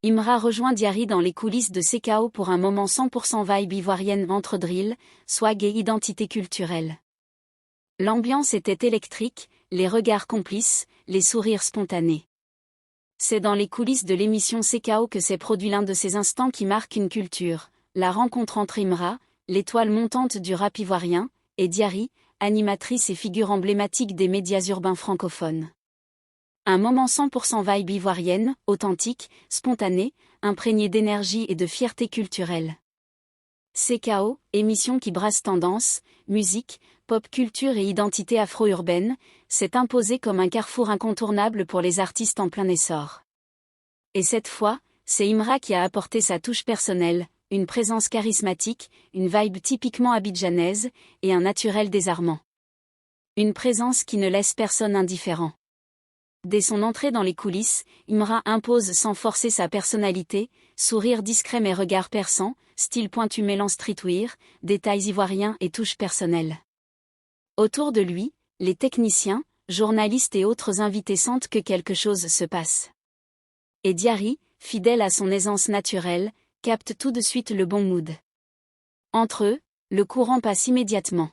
Imra rejoint Diary dans les coulisses de CKO pour un moment 100% vibe ivoirienne entre drill, swag et identité culturelle. L'ambiance était électrique, les regards complices, les sourires spontanés. C'est dans les coulisses de l'émission CKO que s'est produit l'un de ces instants qui marquent une culture, la rencontre entre Imra, l'étoile montante du rap ivoirien, et Diary, animatrice et figure emblématique des médias urbains francophones. Un moment 100% vibe ivoirienne, authentique, spontané, imprégné d'énergie et de fierté culturelle. CKO, émission qui brasse tendance, musique, pop culture et identité afro-urbaine, s'est imposée comme un carrefour incontournable pour les artistes en plein essor. Et cette fois, c'est Imra qui a apporté sa touche personnelle, une présence charismatique, une vibe typiquement abidjanaise, et un naturel désarmant. Une présence qui ne laisse personne indifférent. Dès son entrée dans les coulisses, Imra impose sans forcer sa personnalité, sourire discret mais regard perçant, style pointu mêlant streetwear, détails ivoiriens et touches personnelles. Autour de lui, les techniciens, journalistes et autres invités sentent que quelque chose se passe. Et Diary, fidèle à son aisance naturelle, capte tout de suite le bon mood. Entre eux, le courant passe immédiatement.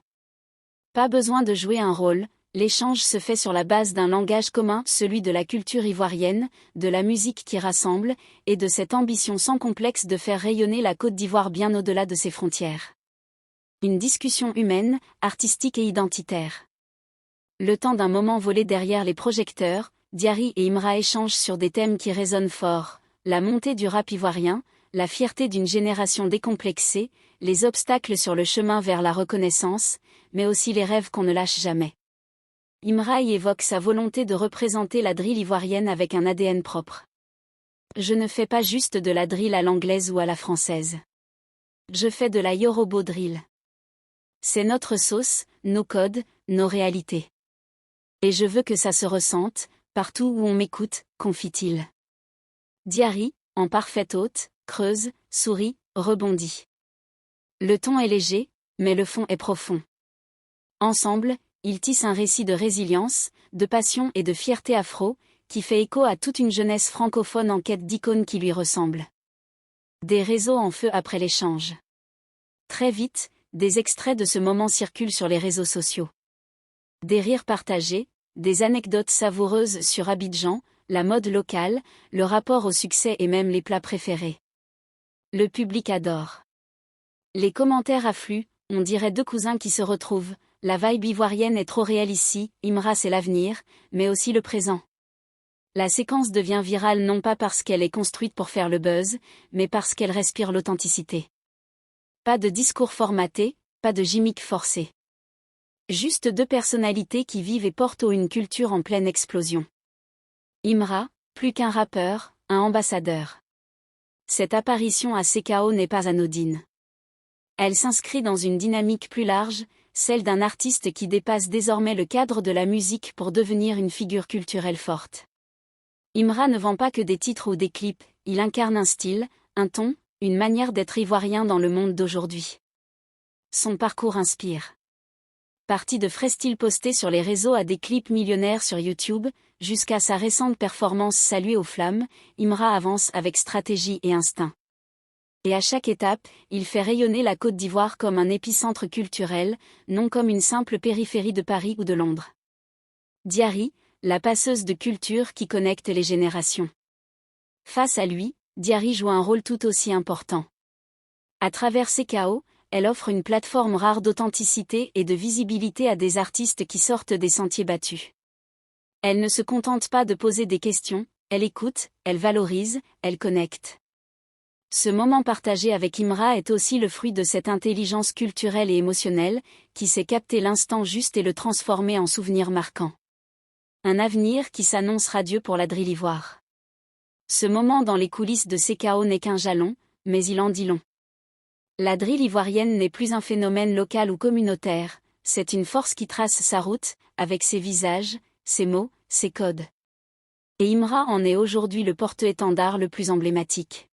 Pas besoin de jouer un rôle, l'échange se fait sur la base d'un langage commun, celui de la culture ivoirienne, de la musique qui rassemble, et de cette ambition sans complexe de faire rayonner la Côte d'Ivoire bien au-delà de ses frontières. Une discussion humaine, artistique et identitaire. Le temps d'un moment volé derrière les projecteurs, Diary et Imra échangent sur des thèmes qui résonnent fort, la montée du rap ivoirien, la fierté d'une génération décomplexée, les obstacles sur le chemin vers la reconnaissance, mais aussi les rêves qu'on ne lâche jamais. Imra y évoque sa volonté de représenter la drill ivoirienne avec un ADN propre. Je ne fais pas juste de la drill à l'anglaise ou à la française. Je fais de la Yorobo drill. C'est notre sauce, nos codes, nos réalités. Et je veux que ça se ressente, partout où on m'écoute, confie-t-il. Diary, en parfaite hôte, creuse, sourit, rebondit. Le ton est léger, mais le fond est profond. Ensemble, ils tissent un récit de résilience, de passion et de fierté afro, qui fait écho à toute une jeunesse francophone en quête d'icônes qui lui ressemblent. Des réseaux en feu après l'échange. Très vite, des extraits de ce moment circulent sur les réseaux sociaux. Des rires partagés, des anecdotes savoureuses sur Abidjan, la mode locale, le rapport au succès et même les plats préférés. Le public adore. Les commentaires affluent, on dirait deux cousins qui se retrouvent, la vibe ivoirienne est trop réelle ici, Imra c'est l'avenir, mais aussi le présent. La séquence devient virale non pas parce qu'elle est construite pour faire le buzz, mais parce qu'elle respire l'authenticité. Pas de discours formaté, pas de gimmick forcé. Juste deux personnalités qui vivent et portent une culture en pleine explosion. Imra, plus qu'un rappeur, un ambassadeur. Cette apparition à CKO n'est pas anodine. Elle s'inscrit dans une dynamique plus large, celle d'un artiste qui dépasse désormais le cadre de la musique pour devenir une figure culturelle forte. Imra ne vend pas que des titres ou des clips, il incarne un style, un ton, une manière d'être ivoirien dans le monde d'aujourd'hui. Son parcours inspire. Parti de frais styles postés sur les réseaux à des clips millionnaires sur YouTube, jusqu'à sa récente performance saluée aux flammes, Imra avance avec stratégie et instinct. Et à chaque étape, il fait rayonner la Côte d'Ivoire comme un épicentre culturel, non comme une simple périphérie de Paris ou de Londres. Diary, la passeuse de culture qui connecte les générations. Face à lui, Diary joue un rôle tout aussi important. À travers CKO, elle offre une plateforme rare d'authenticité et de visibilité à des artistes qui sortent des sentiers battus. Elle ne se contente pas de poser des questions, elle écoute, elle valorise, elle connecte. Ce moment partagé avec Imra est aussi le fruit de cette intelligence culturelle et émotionnelle, qui sait capter l'instant juste et le transformer en souvenir marquant. Un avenir qui s'annonce radieux pour la drill ivoire. Ce moment dans les coulisses de CKO n'est qu'un jalon, mais il en dit long. La drill ivoirienne n'est plus un phénomène local ou communautaire, c'est une force qui trace sa route, avec ses visages, ses mots, ses codes. Et Imra en est aujourd'hui le porte-étendard le plus emblématique.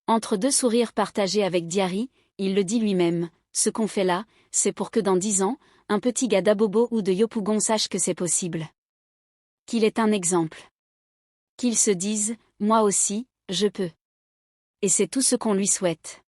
Entre deux sourires partagés avec Diary, il le dit lui-même, ce qu'on fait là, c'est pour que dans 10 ans, un petit gars d'Abobo ou de Yopougon sache que c'est possible. Qu'il est un exemple. Qu'il se dise, moi aussi, Je peux. Et c'est tout ce qu'on lui souhaite.